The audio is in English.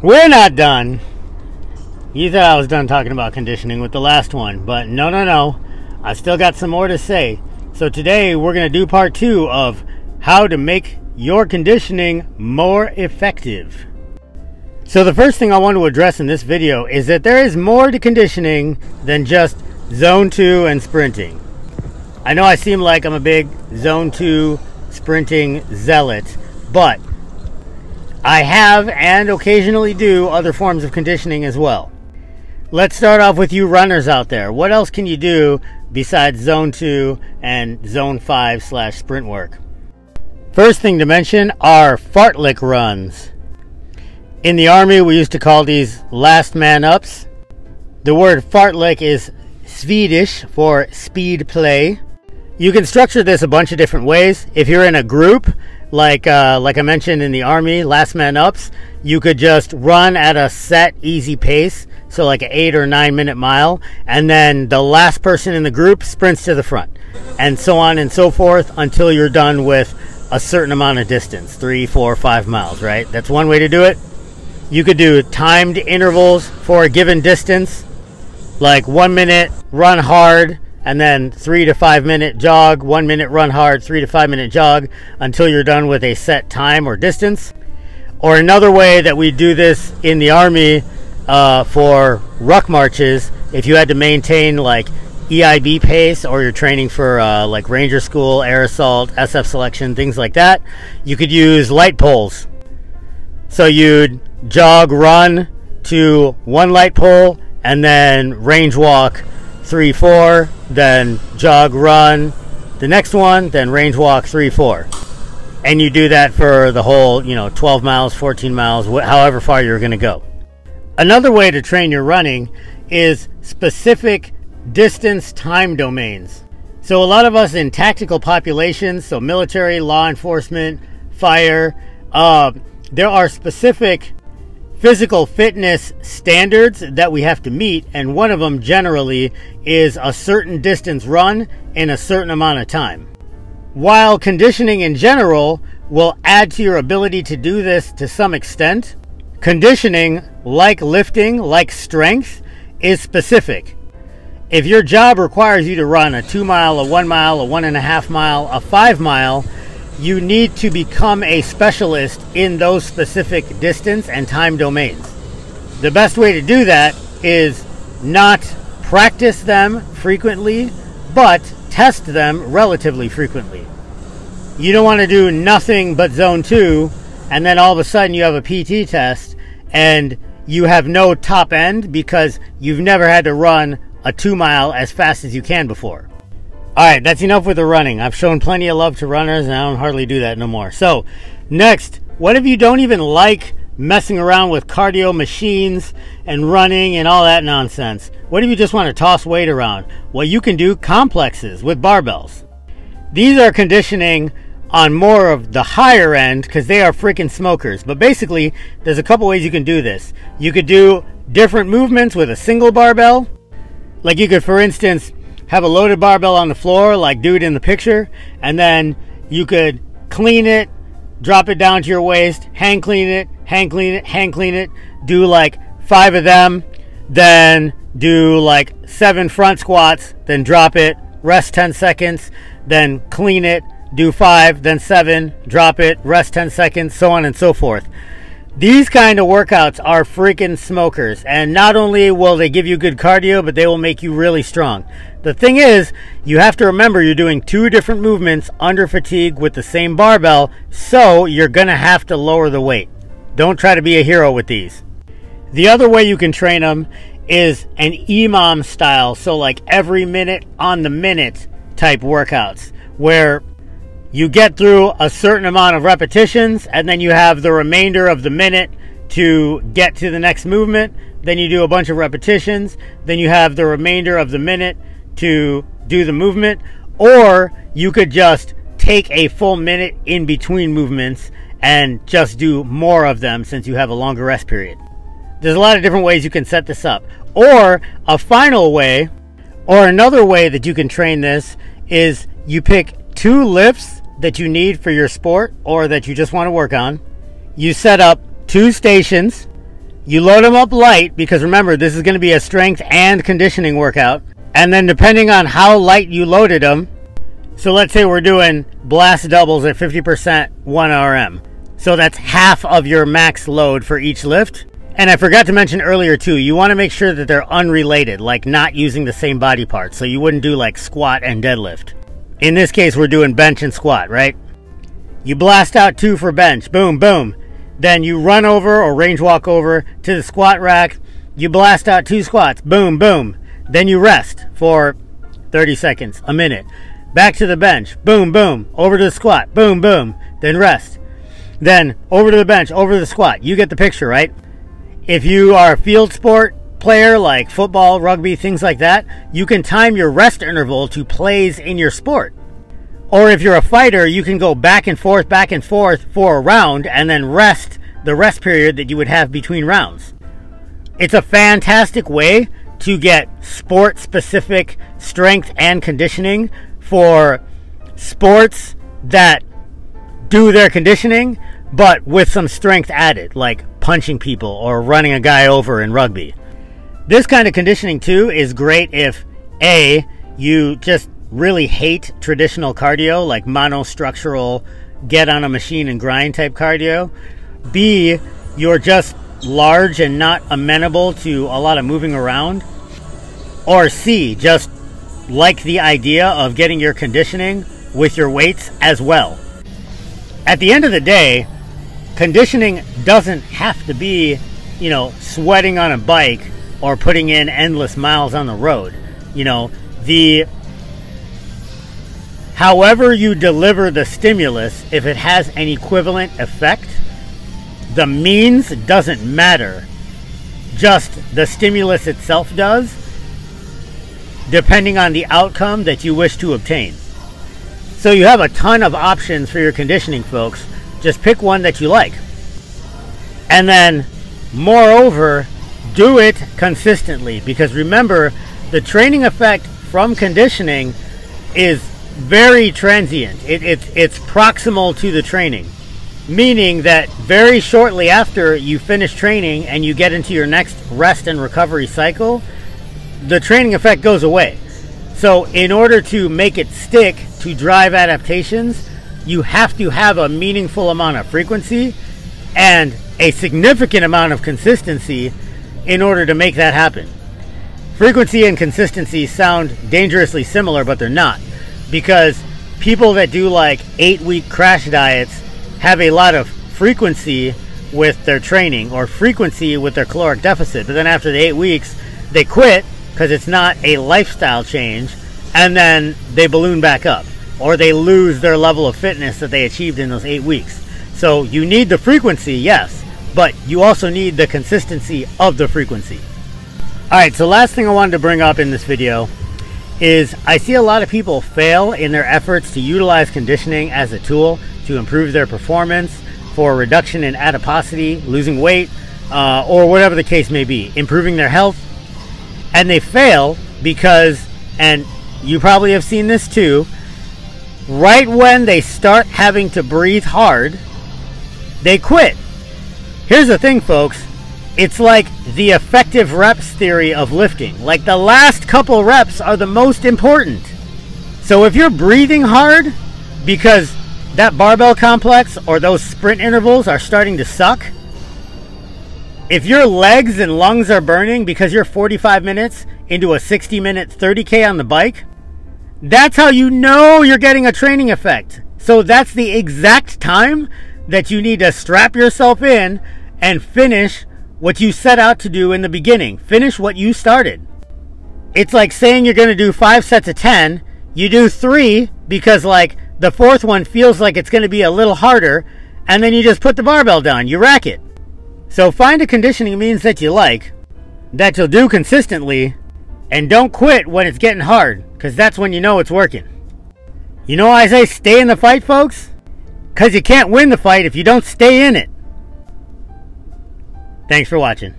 We're not done. You thought I was done talking about conditioning with the last one, but no. I still got some more to say. So today we're going to do part 2 of how to make your conditioning more effective. So the first thing I want to address in this video is that there is more to conditioning than just zone 2 and sprinting. I know I seem like I'm a big zone 2 sprinting zealot, but I have and occasionally do other forms of conditioning as well. Let's start off with you runners out there. What else can you do besides zone 2 and zone 5 / sprint work? First thing to mention are fartlek runs. In the army, we used to call these last man ups. The word fartlek is Swedish for speed play. You can structure this a bunch of different ways. If you're in a group, like I mentioned in the army, last man ups, you could just run at a set easy pace, so like an 8 or 9 minute mile, and then the last person in the group sprints to the front, and so on and so forth until you're done with a certain amount of distance, 3, 4, 5 miles, right? That's one way to do it. You could do timed intervals for a given distance, like 1 minute run hard, and then 3 to 5 minute jog, 1 minute run hard, 3 to 5 minute jog until you're done with a set time or distance. Or another way that we do this in the army for ruck marches, if you had to maintain like EIB pace, or you're training for like Ranger School, Air Assault, SF selection, things like that, you could use light poles. So you'd jog, run to one light pole, and then range walk 3, 4, then jog, run the next one, then range walk 3, 4. And you do that for the whole, 12 miles, 14 miles, however far you're going to go. Another way to train your running is specific distance time domains. So a lot of us in tactical populations, so military, law enforcement, fire, there are specific physical fitness standards that we have to meet, and one of them generally is a certain distance run in a certain amount of time. While conditioning in general will add to your ability to do this to some extent, conditioning, like lifting, like strength, is specific. If your job requires you to run a 2 mile, a 1 mile, a 1.5 mile, a 5 mile, you need to become a specialist in those specific distance and time domains. The best way to do that is not practice them frequently, but test them relatively frequently. You don't want to do nothing but zone 2, and then all of a sudden you have a PT test and you have no top end because you've never had to run a 2 mile as fast as you can before. Alright, that's enough with the running. I've shown plenty of love to runners and I don't hardly do that no more. So, next, what if you don't even like messing around with cardio machines and running and all that nonsense? What if you just want to toss weight around? Well, you can do complexes with barbells. These are conditioning on more of the higher end because they are freaking smokers. But basically, there's a couple ways you can do this. You could do different movements with a single barbell. Like you could, for instance, have a loaded barbell on the floor like dude in the picture, and then you could clean it, drop it down to your waist, hang clean it, hang clean it, hang clean it, do like 5 of them, then do like 7 front squats, then drop it, rest 10 seconds, then clean it, do 5, then 7, drop it, rest 10 seconds, so on and so forth. These kind of workouts are freaking smokers, and not only will they give you good cardio, but they will make you really strong. The thing is, you have to remember you're doing 2 different movements under fatigue with the same barbell, so you're going to have to lower the weight. Don't try to be a hero with these. The other way you can train them is an EMOM style, so like every minute on the minute type workouts, where you get through a certain amount of repetitions and then you have the remainder of the minute to get to the next movement. Then you do a bunch of repetitions. Then you have the remainder of the minute to do the movement. Or you could just take a full minute in between movements and just do more of them since you have a longer rest period. There's a lot of different ways you can set this up. Or a final way, or another way that you can train this, is you pick 2 lifts that you need for your sport or that you just want to work on. You set up 2 stations You load them up light, because remember, this is going to be a strength and conditioning workout. And then depending on how light you loaded them, so let's say we're doing blast doubles at 50% 1 RM. So that's half of your max load for each lift. And I forgot to mention earlier too, you want to make sure that they're unrelated, like not using the same body parts. So you wouldn't do like squat and deadlift. In this case, we're doing bench and squat, right? You blast out 2 for bench, boom, boom. Then you run over or range walk over to the squat rack. You blast out 2 squats, boom, boom. Then you rest for 30 seconds, a minute. Back to the bench, boom, boom. Over to the squat, boom, boom. Then rest. Then over to the bench, over to the squat. You get the picture, right? If you are a field sport player like football, rugby, things like that, you can time your rest interval to plays in your sport. Or if you're a fighter, you can go back and forth for a round and then rest the rest period that you would have between rounds. It's a fantastic way to get sport-specific strength and conditioning for sports that do their conditioning, but with some strength added, like punching people or running a guy over in rugby. This kind of conditioning too is great if A, you just really hate traditional cardio, like monostructural, get on a machine and grind type cardio. B, you're just large and not amenable to a lot of moving around. Or C, just like the idea of getting your conditioning with your weights as well. At the end of the day, conditioning doesn't have to be, you know, sweating on a bike or putting in endless miles on the road. You know, however you deliver the stimulus, if it has an equivalent effect, the means doesn't matter. Just the stimulus itself does, depending on the outcome that you wish to obtain. So you have a ton of options for your conditioning, folks. Just pick one that you like. And then, moreover, do it consistently. Because remember, the training effect from conditioning is very transient. It's proximal to the training. Meaning that very shortly after you finish training and you get into your next rest and recovery cycle, the training effect goes away. So in order to make it stick, to drive adaptations, you have to have a meaningful amount of frequency and a significant amount of consistency in order to make that happen. Frequency and consistency sound dangerously similar, but they're not. Because people that do like 8-week crash diets have a lot of frequency with their training or frequency with their caloric deficit. But then after the 8 weeks, they quit because it's not a lifestyle change, and then they balloon back up. Or they lose their level of fitness that they achieved in those 8 weeks. So you need the frequency, yes, but you also need the consistency of the frequency. Alright, so last thing I wanted to bring up in this video is I see a lot of people fail in their efforts to utilize conditioning as a tool to improve their performance for reduction in adiposity, losing weight, or whatever the case may be, improving their health. And they fail because, and you probably have seen this too, right when they start having to breathe hard, they quit. Here's the thing, folks. It's like the effective reps theory of lifting. Like the last couple reps are the most important. So if you're breathing hard because that barbell complex or those sprint intervals are starting to suck, if your legs and lungs are burning because you're 45 minutes into a 60-minute 30K on the bike, that's how you know you're getting a training effect. So that's the exact time that you need to strap yourself in and finish what you set out to do in the beginning. Finish what you started. It's like saying you're going to do 5 sets of 10. You do 3 because like the 4th one feels like it's going to be a little harder, and then you just put the barbell down. You rack it. So find a conditioning means that you like, that you'll do consistently, and don't quit when it's getting hard, because that's when you know it's working. You know why I say stay in the fight, folks? Because you can't win the fight if you don't stay in it. Thanks for watching.